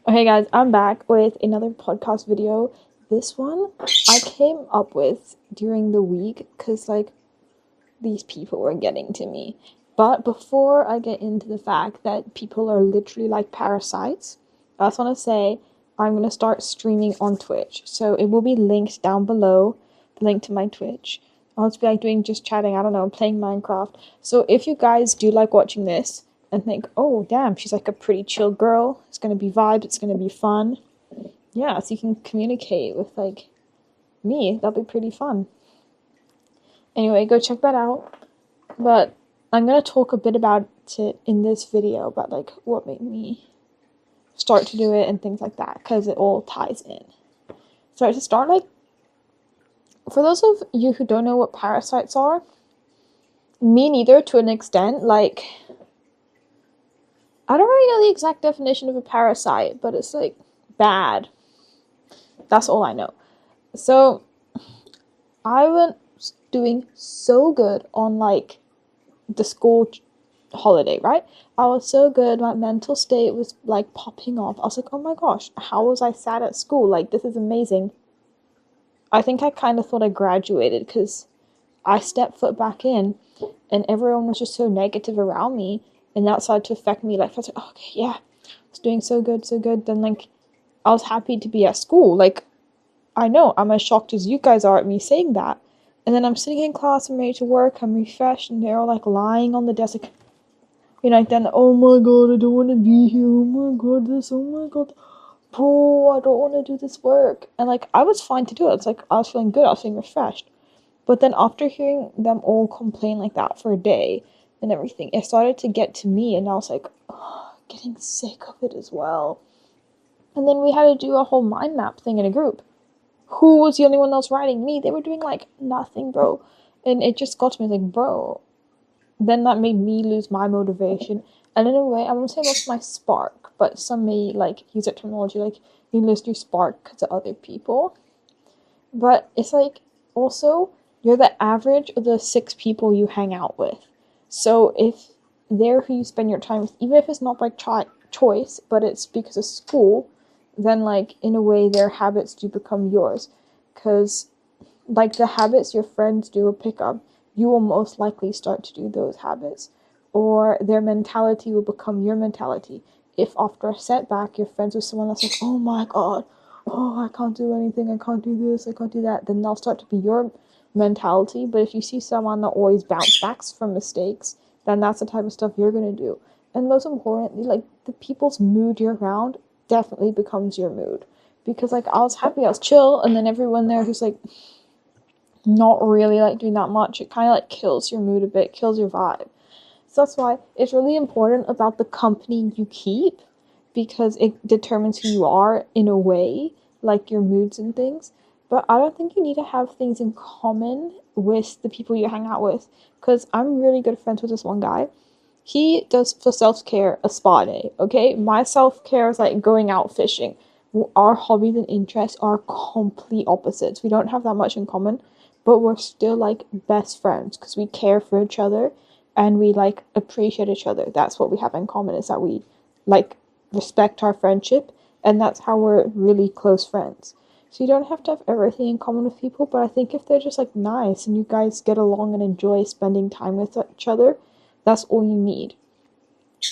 Okay guys, I'm back with another podcast video. This one I came up with during the week because these people were getting to me. But before I get into the fact that people are literally like parasites, I just want to say I'm going to start streaming on Twitch. So it will be linked down below, the link to my Twitch. I'll just be doing just chatting, I don't know, playing Minecraft. So if you guys do like watching this, and think, oh, damn, she's like a pretty chill girl. It's going to be vibes. It's going to be fun. Yeah, so you can communicate with, me. That'll be pretty fun. Anyway, go check that out. But I'm going to talk a bit about it in this video, about, what made me start to do it and things like that, because it all ties in. So to start, for those of you who don't know what parasites are, me neither to an extent, I don't really know the exact definition of a parasite, but it's bad. That's all I know. So I was doing so good on the school holiday, right? I was so good. My mental state was popping off. I was like, oh my gosh, how was I sad at school? This is amazing. I think I kind of thought I graduated because I stepped foot back in and everyone was just so negative around me. And that started to affect me. I was like, oh, okay, yeah, I was doing so good, so good. Then, I was happy to be at school. I know I'm as shocked as you guys are at me saying that. And then I'm sitting in class, I'm ready to work, I'm refreshed, and they're all, lying on the desk, then, oh my god, I don't want to be here. Oh my god, oh my god. Bro, I don't want to do this work. And, I was fine to do it. It's I was feeling good, I was feeling refreshed. But then after hearing them all complain like that for a day, and everything, it started to get to me, and I was getting sick of it as well. And then we had to do a whole mind map thing in a group. Who was the only one that was writing? Me. They were doing nothing, bro. And it just got to me bro. Then that made me lose my motivation. And in a way, I won't say lost my spark, but some may use that terminology you lose your spark because of other people. But it's also you're the average of the 6 people you hang out with. So if they're who you spend your time with, even if it's not by choice, but it's because of school, then in a way their habits do become yours. Because the habits your friends do or pick up, you will most likely start to do those habits. Or their mentality will become your mentality. If after a setback you're friends with someone that's oh my god, oh, I can't do anything, I can't do this, I can't do that, then they'll start to be your mentality. But if you see someone that always bounce backs from mistakes, then that's the type of stuff you're going to do. And most importantly, the people's mood you're around definitely becomes your mood. Because I was happy, I was chill, and then everyone there who's not really doing that much, it kind of kills your mood a bit, kills your vibe. So that's why it's really important about the company you keep, because it determines who you are in a way, your moods and things. But I don't think you need to have things in common with the people you hang out with. Because I'm really good friends with this one guy. He does for self-care a spa day, okay? My self-care is going out fishing. Our hobbies and interests are complete opposites. We don't have that much in common, but we're still best friends because we care for each other and we appreciate each other. That's what we have in common, is that we respect our friendship, and that's how we're really close friends. So you don't have to have everything in common with people, but I think if they're just nice and you guys get along and enjoy spending time with each other, that's all you need.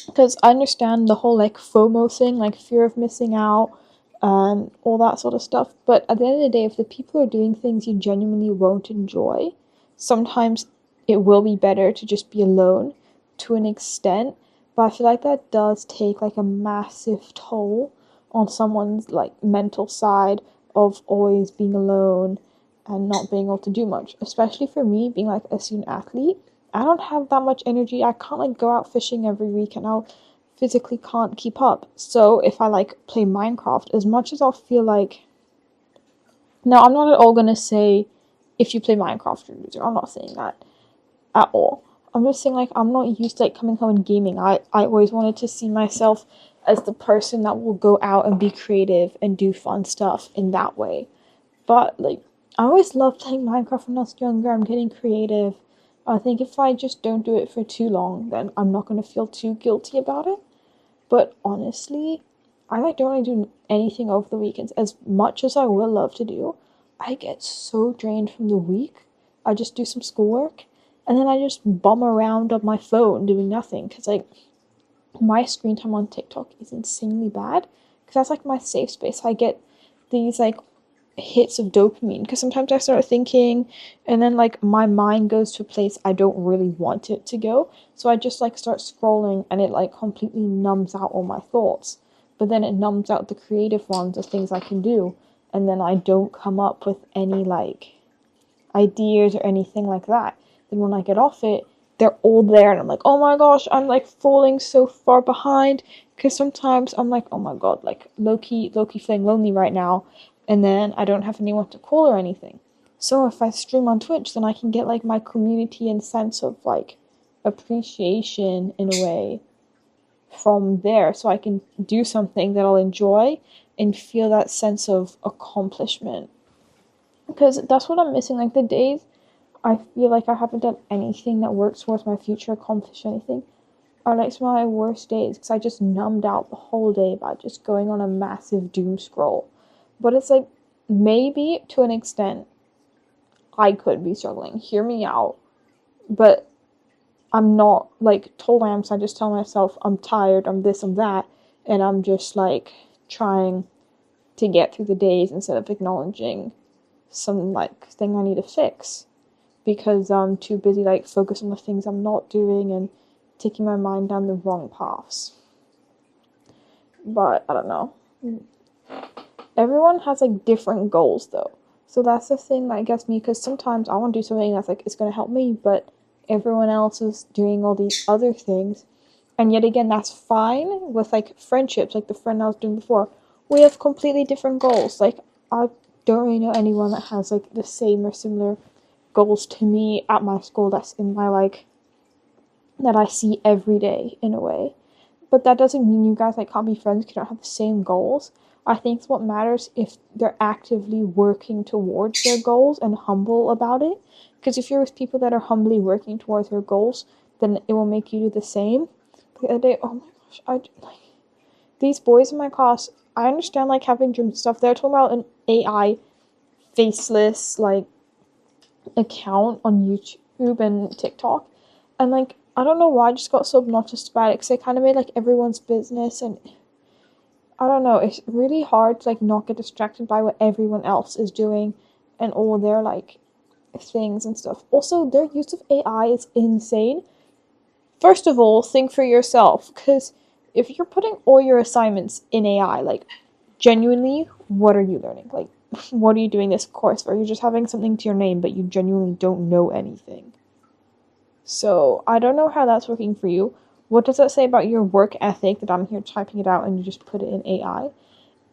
Because I understand the whole FOMO thing, fear of missing out and all that sort of stuff. But at the end of the day, if the people are doing things you genuinely won't enjoy, sometimes it will be better to just be alone to an extent. But I feel that does take a massive toll on someone's mental side of always being alone and not being able to do much. Especially for me, being a student athlete, I don't have that much energy. I can't go out fishing every week, and I'll physically can't keep up. So if I play Minecraft, as much as I'll feel now, I'm not at all gonna say if you play Minecraft you're a loser. I'm not saying that at all. I'm just saying I'm not used to coming home and gaming. I always wanted to see myself as the person that will go out and be creative and do fun stuff in that way. But I always loved playing Minecraft when I was younger. I'm getting creative. I think if I just don't do it for too long, then I'm not going to feel too guilty about it. But honestly, I like don't really do anything over the weekends. As much as I would love to do, I get so drained from the week. I just do some schoolwork, and then I just bum around on my phone doing nothing. Because, like, my screen time on TikTok is insanely bad. Because that's, like, my safe space. I get these, like, hits of dopamine. Because sometimes I start thinking, and then, like, my mind goes to a place I don't really want it to go. So I just, like, start scrolling, and it, like, completely numbs out all my thoughts. But then it numbs out the creative ones, the things I can do. And then I don't come up with any, like, ideas or anything like that. Then when I get off it, they're all there, and I'm like, oh my gosh, I'm like falling so far behind. Because sometimes I'm like, oh my god, like low-key feeling lonely right now, and then I don't have anyone to call or anything. So if I stream on Twitch, then I can get like my community and sense of like appreciation in a way from there, so I can do something that I'll enjoy and feel that sense of accomplishment. Because that's what I'm missing. Like, the days I feel like I haven't done anything that works towards my future, accomplish anything, are like some of my worst days, because I just numbed out the whole day by just going on a massive doom scroll. But it's like, maybe to an extent, I could be struggling. Hear me out. But I'm not, like, told I am, so I just tell myself I'm tired, I'm this, I'm that, and I'm just, like, trying to get through the days instead of acknowledging some, like, thing I need to fix. Because I'm too busy, like, focused on the things I'm not doing and taking my mind down the wrong paths. But, I don't know. Everyone has, like, different goals, though. So that's the thing that gets me, because sometimes I want to do something that's, like, it's going to help me, but everyone else is doing all these other things. And yet again, that's fine with, like, friendships, like the friend I was doing before. We have completely different goals. Like, I don't really know anyone that has, like, the same or similar goals to me at my school that's in my, like, that I see every day in a way. But that doesn't mean you guys, like, can't be friends, you don't have the same goals. I think what matters if they're actively working towards their goals and humble about it. Because if you're with people that are humbly working towards their goals, then it will make you do the same. The other day, oh my gosh, these boys in my class, I understand, like, having dreams and stuff. They're talking about an AI faceless, like, account on YouTube and TikTok. And, like, I don't know why I just got so obnoxious about it, because they kind of made, like, everyone's business, and I don't know, it's really hard to, like, not get distracted by what everyone else is doing and all their, like, things and stuff. Also, their use of AI is insane. First of all, think for yourself, because if you're putting all your assignments in AI, like, genuinely, what are you learning? Like, what are you doing this course for? You're just having something to your name, but you genuinely don't know anything. So, I don't know how that's working for you. What does that say about your work ethic that I'm here typing it out and you just put it in AI?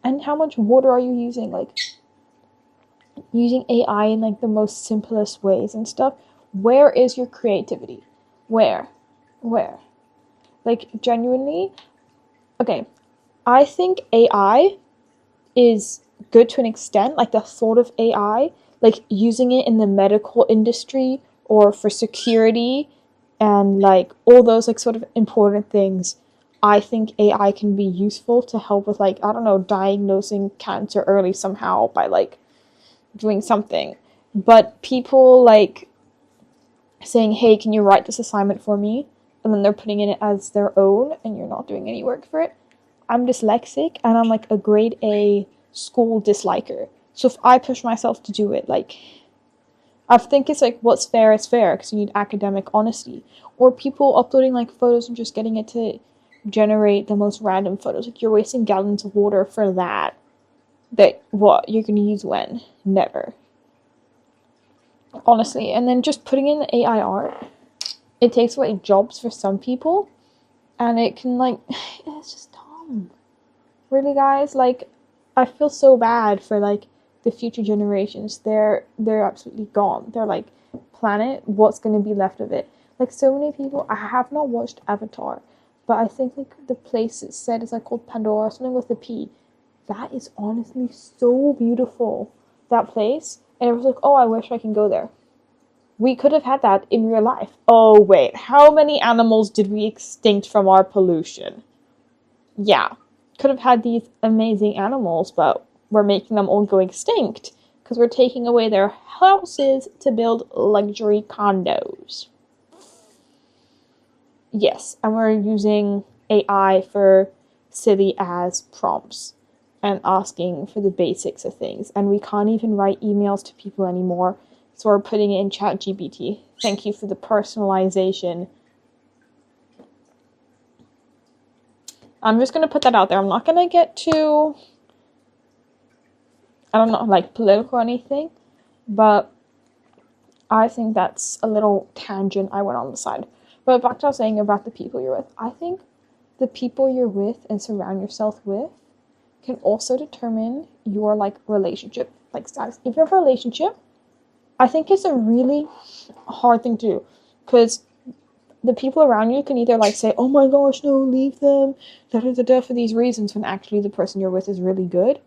And how much water are you using? Like, using AI in, like, the most simplest ways and stuff. Where is your creativity? Where? Like, genuinely, okay, I think AI is good to an extent, like, the thought of AI, like, using it in the medical industry or for security and, like, all those, like, sort of important things. I think AI can be useful to help with, like, I don't know, diagnosing cancer early somehow by, like, doing something. But people, like, saying, hey, can you write this assignment for me? And then they're putting it as their own, and you're not doing any work for it. I'm dyslexic, and I'm, like, a grade A school disliker. So if I push myself to do it, like, I think it's, like, what's fair is fair, because you need academic honesty. Or people uploading, like, photos and just getting it to generate the most random photos. Like, you're wasting gallons of water for that. That, what, you're going to use when? Never. Honestly. And then just putting in the AI art, it takes away jobs for some people, and it can, like, it's just dumb. Really, guys, like, I feel so bad for, like, the future generations. They're absolutely gone. They're like, planet, what's going to be left of it? Like, so many people, I have not watched Avatar, but I think, like, the place it's said is, like, called Pandora, something with a P. That is honestly so beautiful, that place. And it was like, oh, I wish I can go there. We could have had that in real life. Oh, wait, how many animals did we extinct from our pollution? Yeah, could have had these amazing animals, but we're making them all go extinct because we're taking away their houses to build luxury condos. Yes, and we're using AI for silly as prompts and asking for the basics of things. And we can't even write emails to people anymore, so we're putting it in ChatGPT. Thank you for the personalization. I'm just going to put that out there. I'm not going to get too, I don't know, like political or anything, but I think that's a little tangent I went on the side. But back to what I was saying about the people you're with. I think the people you're with and surround yourself with can also determine your like relationship, like status. If you have a relationship, I think it's a really hard thing to do because the people around you can either like say, oh my gosh, no, leave them, for these reasons, when actually the person you're with is really good.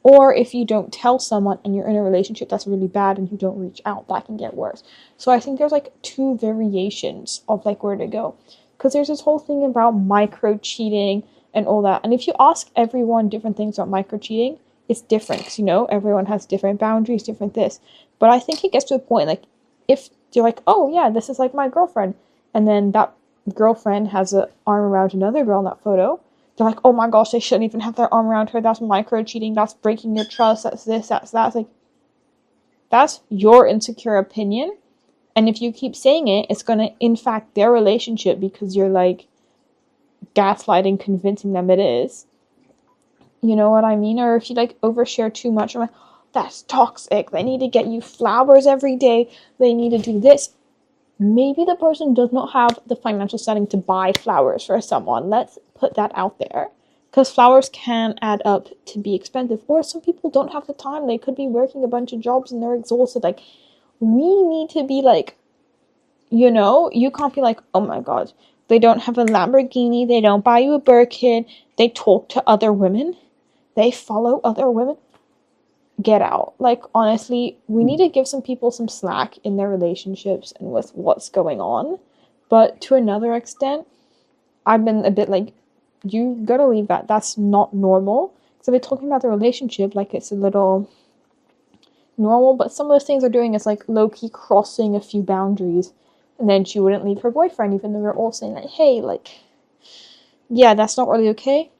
Or if you don't tell someone and you're in a relationship that's really bad and you don't reach out, that can get worse. So I think there's like two variations of like where to go. Because there's this whole thing about micro cheating and all that. And if you ask everyone different things about micro cheating, it's different. Because, you know, everyone has different boundaries, different this. But I think it gets to a point, like, if you're like, oh yeah, this is like my girlfriend, and then that girlfriend has an arm around another girl in that photo, they're like, oh my gosh, they shouldn't even have their arm around her. That's micro cheating. That's breaking your trust. That's this, that's that. It's like, that's your insecure opinion. And if you keep saying it, it's going to impact their relationship because you're like gaslighting, convincing them it is. You know what I mean? Or if you like overshare too much, I'm like, that's toxic. They need to get you flowers every day. They need to do this. Maybe the person does not have the financial setting to buy flowers for someone. Let's put that out there. Because flowers can add up to be expensive. Or some people don't have the time. They could be working a bunch of jobs and they're exhausted. Like, we need to be like, you know, you can't be like, oh my god, they don't have a Lamborghini. They don't buy you a Birkin. They talk to other women. They follow other women. Get out. Like, honestly, we need to give some people some slack in their relationships and with what's going on. But to another extent, I've been a bit like, you gotta leave that. That's not normal. So we're talking about the relationship like it's a little normal, but some of those things they're doing is like low-key crossing a few boundaries. And then she wouldn't leave her boyfriend, even though we're all saying like, hey, like, yeah, that's not really okay.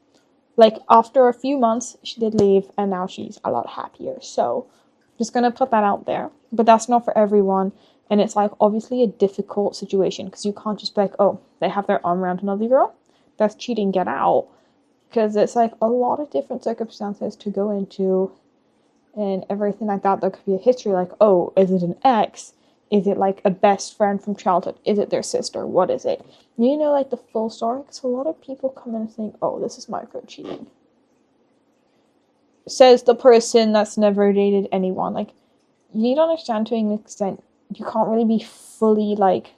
Like, after a few months, she did leave, and now she's a lot happier. So, just gonna put that out there. But that's not for everyone. And it's, like, obviously a difficult situation. Because you can't just be like, oh, they have their arm around another girl? That's cheating, get out. Because it's, like, a lot of different circumstances to go into. And everything like that. There could be a history, like, oh, is it an ex? Is it, like, a best friend from childhood? Is it their sister? What is it? You know, like, the full story? Because a lot of people come in and think, oh, this is micro-cheating. Says the person that's never dated anyone. Like, you need to understand to an extent, you can't really be fully, like,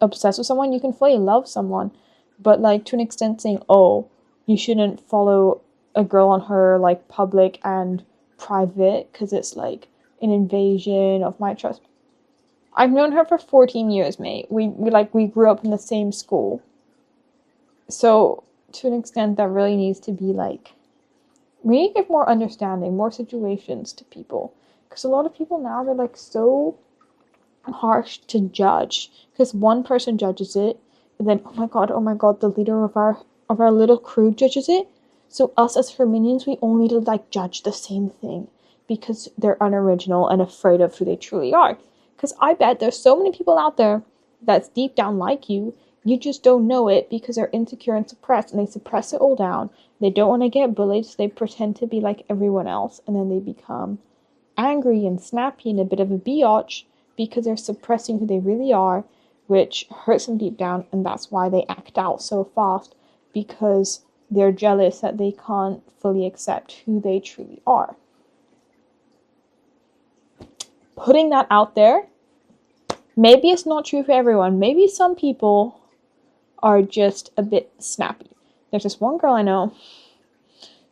obsessed with someone. You can fully love someone. But, like, to an extent saying, oh, you shouldn't follow a girl on her, like, public and private because it's, like, an invasion of my trust. I've known her for 14 years, mate. We grew up in the same school. So, to an extent, that really needs to be, like, we need to give more understanding, more situations to people. Because a lot of people now, they're, like, so harsh to judge. Because one person judges it, and then, oh my god, the leader of our little crew judges it. So, us as her minions, we all need to, like, judge the same thing. Because they're unoriginal and afraid of who they truly are. Because I bet there's so many people out there that's deep down like you. You just don't know it because they're insecure and suppressed. And they suppress it all down. They don't want to get bullied. So they pretend to be like everyone else. And then they become angry and snappy and a bit of a biatch. Because they're suppressing who they really are. Which hurts them deep down. And that's why they act out so fast. Because they're jealous that they can't fully accept who they truly are. Putting that out there, maybe it's not true for everyone. Maybe some people are just a bit snappy. There's this one girl I know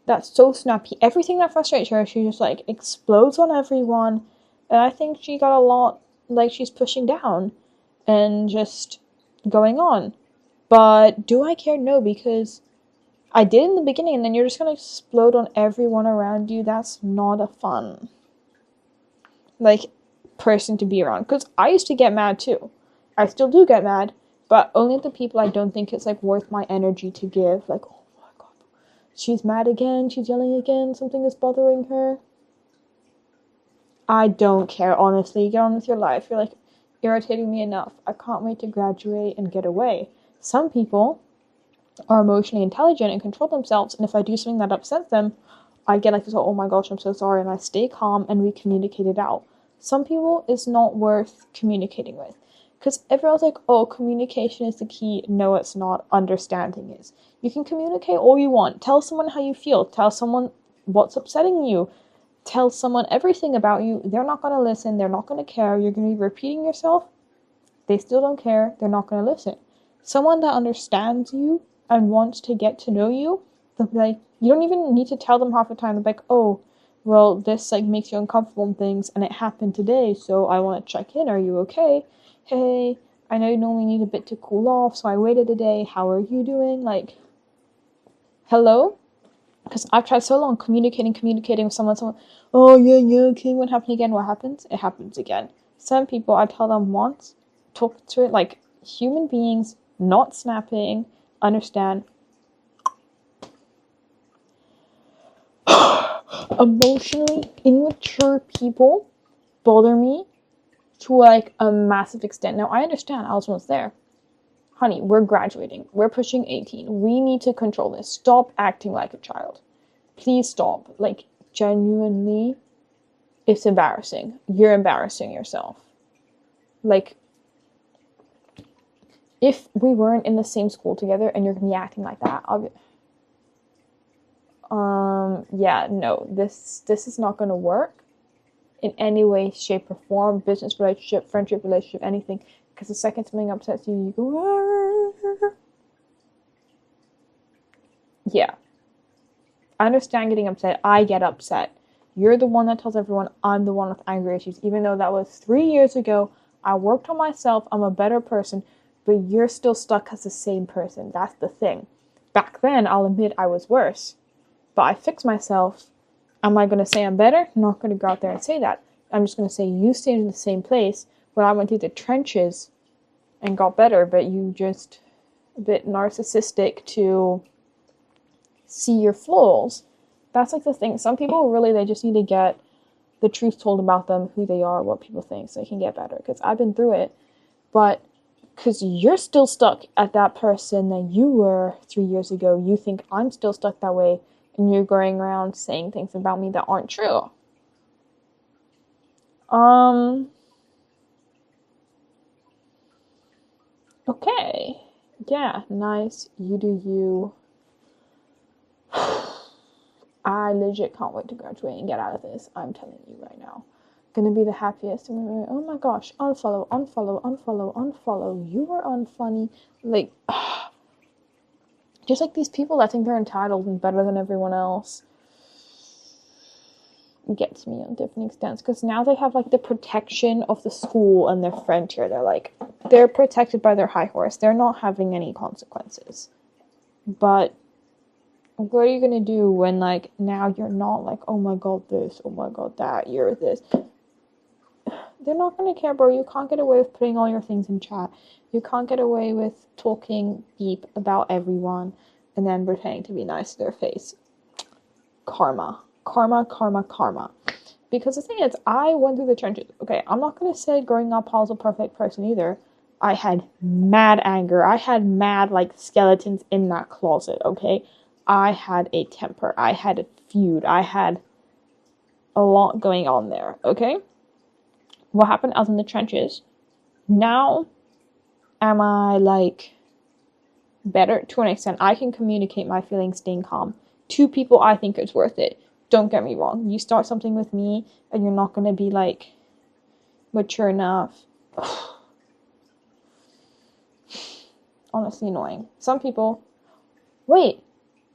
that's so snappy. Everything that frustrates her, she just like explodes on everyone. And I think she got a lot, like she's pushing down and just going on. But do I care? No, because I did in the beginning, and then you're just gonna explode on everyone around you. That's not a fun, like, person to be around. Because I used to get mad too. I still do get mad, but only at the people I don't think it's, like, worth my energy to give. Like, oh my god, she's mad again, she's yelling again, something is bothering her. I don't care, honestly. Get on with your life. You're, like, irritating me enough. I can't wait to graduate and get away. Some people are emotionally intelligent and control themselves, and if I do something that upsets them, I get like this, oh my gosh, I'm so sorry, and I stay calm and we communicate it out. Some people it's not worth communicating with, because everyone's like, oh, communication is the key. No, it's not. Understanding is. You can communicate all you want. Tell someone how you feel. Tell someone what's upsetting you. Tell someone everything about you. They're not going to listen. They're not going to care. You're going to be repeating yourself. They still don't care. They're not going to listen. Someone that understands you and wants to get to know you, they'll be like, you don't even need to tell them half the time. They're like, oh, well, this, like, makes you uncomfortable and things, and it happened today, so I want to check in. Are you okay? Hey, I know you normally need a bit to cool off, so I waited a day. How are you doing? Like, hello? Because I've tried so long communicating with someone, oh, yeah, okay, what happened again? What happens? It happens again. Some people, I tell them once, talk to it like human beings, not snapping, understand. Emotionally immature people bother me to, like, a massive extent. Now, I understand. I was once there. Honey, we're graduating. We're pushing 18. We need to control this. Stop acting like a child. Please stop. Like, genuinely, it's embarrassing. You're embarrassing yourself. Like, if we weren't in the same school together and you're gonna be acting like that, I'll be... yeah, no, this is not gonna work in any way, shape, or form. Business relationship, friendship relationship, anything. Because the second something upsets you, you go, yeah. I understand getting upset. I get upset. You're the one that tells everyone I'm the one with anger issues. Even though that was 3 years ago, I worked on myself. I'm a better person. But you're still stuck as the same person. That's the thing. Back then, I'll admit I was worse. But I fixed myself. Am I going to say I'm better? I'm not going to go out there and say that. I'm just going to say you stayed in the same place when I went through the trenches and got better, but you just a bit narcissistic to see your flaws. That's, like, the thing. Some people really, they just need to get the truth told about them, who they are, what people think, so they can get better. Because I've been through it, but because you're still stuck at that person that you were 3 years ago, you think I'm still stuck that way, and you're going around saying things about me that aren't true. Okay. Yeah, nice. You do you. I legit can't wait to graduate and get out of this. I'm telling you right now. Gonna be the happiest. Oh my gosh. Unfollow, unfollow, unfollow, unfollow. You are unfunny. Like, just like these people that think they're entitled and better than everyone else. Gets me on different extents. Because now they have, like, the protection of the school and their friend here. They're like, they're protected by their high horse. They're not having any consequences. But what are you gonna do when, like, now you're not like, oh my god this, oh my god that, you're this. They're not gonna care, bro. You can't get away with putting all your things in chat. You can't get away with talking deep about everyone and then pretending to be nice to their face. Karma. Karma, karma, karma. Because the thing is, I went through the trenches. Okay, I'm not gonna say growing up I was a perfect person either. I had mad anger. I had mad, like, skeletons in that closet, okay? I had a temper. I had a feud. I had a lot going on there, okay? What happened? I was in the trenches. Now, am I, like, better? To an extent, I can communicate my feelings staying calm. To people, I think it's worth it. Don't get me wrong. You start something with me, and you're not going to be, like, mature enough. Honestly annoying. Some people, wait,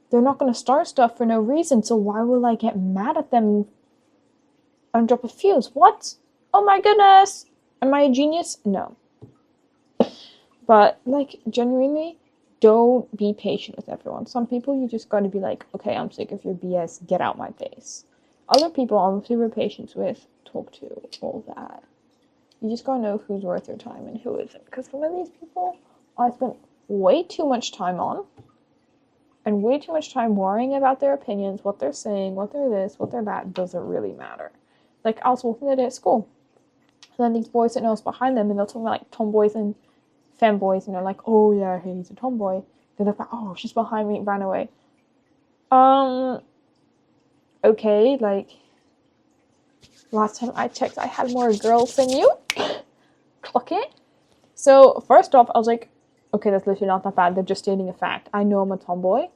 they're not going to start stuff for no reason, so why will I get mad at them and drop a fuse? What? Oh my goodness! Am I a genius? No. But, like, genuinely, don't be patient with everyone. Some people you just gotta be like, okay, I'm sick of your BS, get out my face. Other people I'm super patient with, talk to, all that. You just gotta know who's worth your time and who isn't. Because some of these people I spent way too much time on, and way too much time worrying about their opinions, what they're saying, what they're this, what they're that, doesn't really matter. Like, I was walking the day at school, and then these boys sitting else behind them, and they're talking about, like, tomboys and femboys, and they're like, oh, yeah, he's a tomboy. They're like, oh, she's behind me, ran away. Okay, like, last time I checked, I had more girls than you. Clock it. So, first off, I was like, okay, that's literally not that bad. They're just stating a fact. I know I'm a tomboy.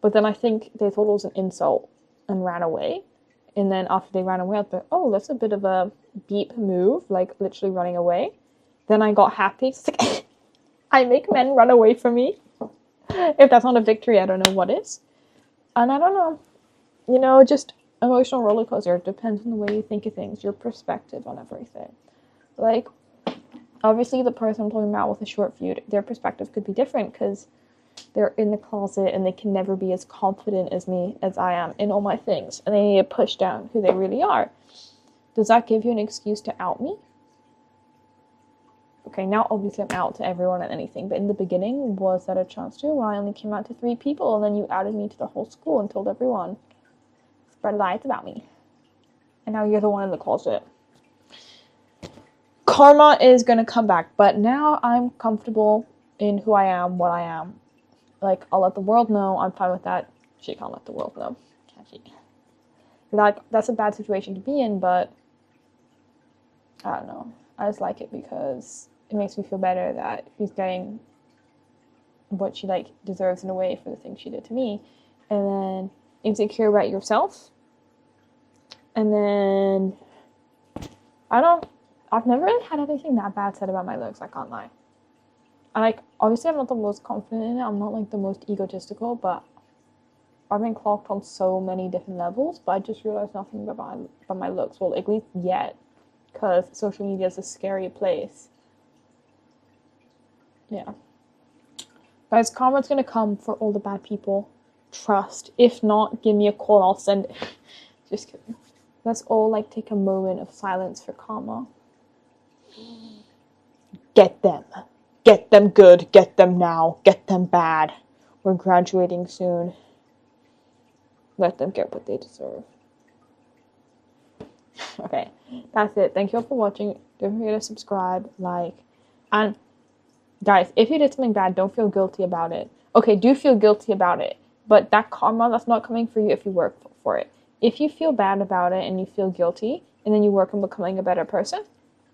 But then I think they thought it was an insult and ran away. And then after they ran away, I was like, oh, that's a bit of a beep move, like literally running away. Then I got happy. It's like, I make men run away from me. If that's not a victory, I don't know what is. And I don't know. You know, just emotional roller coaster. It depends on the way you think of things, your perspective on everything. Like, obviously the person I'm talking about with a short fuse, their perspective could be different because they're in the closet and they can never be as confident as me as I am in all my things, and they need to push down who they really are. Does that give you an excuse to out me? Okay, now obviously I'm out to everyone and anything, but in the beginning, was that a chance to? Well, I only came out to 3 people, and then you outed me to the whole school and told everyone. Spread lies about me. And now you're the one in the closet. Karma is gonna come back, but now I'm comfortable in who I am, what I am. Like, I'll let the world know. I'm fine with that. She can't let the world know. Can't she? Like, that's a bad situation to be in, but I don't know. I just like it because it makes me feel better that she's getting what she, like, deserves in a way for the things she did to me. And then insecure about yourself. And then, I've never really had anything that bad said about my looks, I can't lie. And, like, obviously I'm not the most confident in it, I'm not, like, the most egotistical, but I've been clocked on so many different levels, but I just realized nothing about my looks, well, at least yet, because social media is a scary place. Yeah. Guys, karma's gonna come for all the bad people. Trust. If not, give me a call, I'll send it. Just kidding. Let's all, like, take a moment of silence for karma. Get them. Get them good. Get them now. Get them bad. We're graduating soon. Let them get what they deserve. Okay, that's it. Thank you all for watching. Don't forget to subscribe, like, and guys, if you did something bad, don't feel guilty about it. Okay, do feel guilty about it, but that karma, that's not coming for you if you work for it. If you feel bad about it and you feel guilty, and then you work on becoming a better person,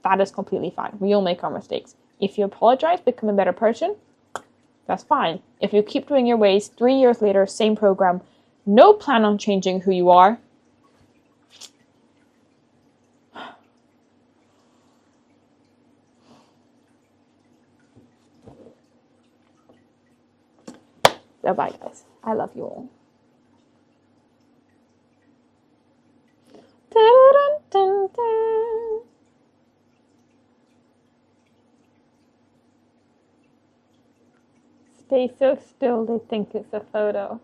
that is completely fine. We all make our mistakes. If you apologize, become a better person, that's fine. If you keep doing your ways, 3 years later, same program, no plan on changing who you are, bye guys. I love you all. Stay so still, they think it's a photo.